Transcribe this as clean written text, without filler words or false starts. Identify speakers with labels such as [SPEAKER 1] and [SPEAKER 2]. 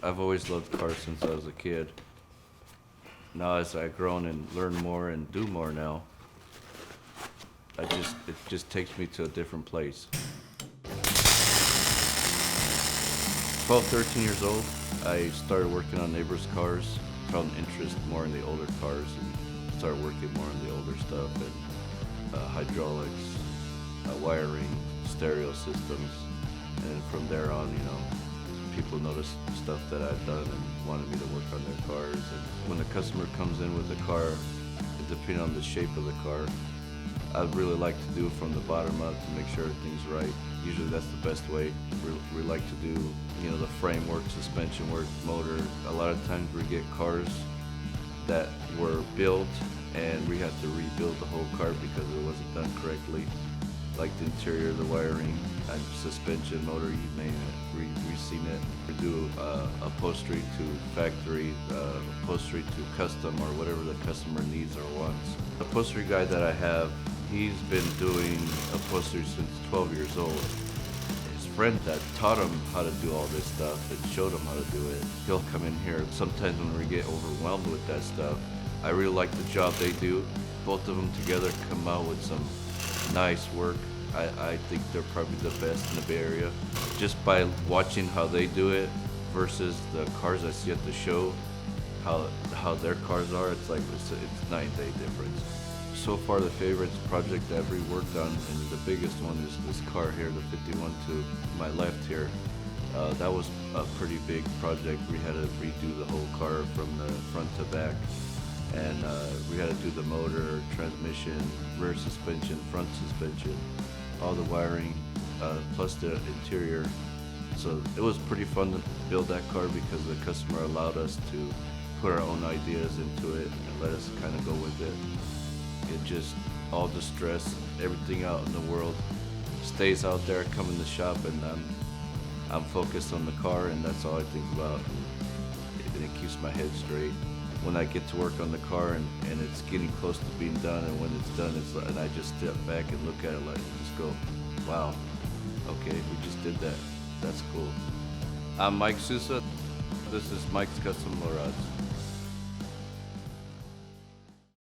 [SPEAKER 1] I've always loved cars since I was a kid. Now as I've grown and learn more and do more now, it just takes me to a different place. 12, 13 years old, I started working on neighbors' cars, found interest more in the older cars and started working more on the older stuff and hydraulics, wiring, stereo systems. And from there on, people noticed stuff that I'd done and wanted me to work on their cars. And when the customer comes in with a car, depending on the shape of the car, I'd really like to do it from the bottom up to make sure everything's right. Usually that's the best way. We like to do, the framework, suspension work, motor. A lot of times we get cars that were built and we had to rebuild the whole car because it wasn't done correctly. Like the interior, the wiring, and suspension, motor, you name it. We've seen it. We do upholstery to factory, upholstery to custom, or whatever the customer needs or wants. The upholstery guy that I have, he's been doing upholstery since 12 years old. His friend that taught him how to do all this stuff and showed him how to do it, he'll come in here. Sometimes when we get overwhelmed with that stuff, I really like the job they do. Both of them together come out with some nice work. I think they're probably the best in the Bay Area. Just by watching how they do it versus the cars I see at the show, how their cars are, it's night and day difference. So far the favorite project that we worked on, and the biggest one, is this car here, the 51 to my left here. That was a pretty big project. We had to redo the whole car from the front to back. And we had to do the motor, transmission, rear suspension, front suspension, all the wiring, plus the interior. So it was pretty fun to build that car because the customer allowed us to put our own ideas into it and let us kind of go with it. It just, all the stress, everything out in the world stays out there, come in the shop, and I'm focused on the car, and that's all I think about. And it keeps my head straight. When I get to work on the car and it's getting close to being done, and when it's done, and I just step back and look at it, just go, wow, okay, we just did that. That's cool. I'm Mike Sousa. This is Mike's Custom Low Rods.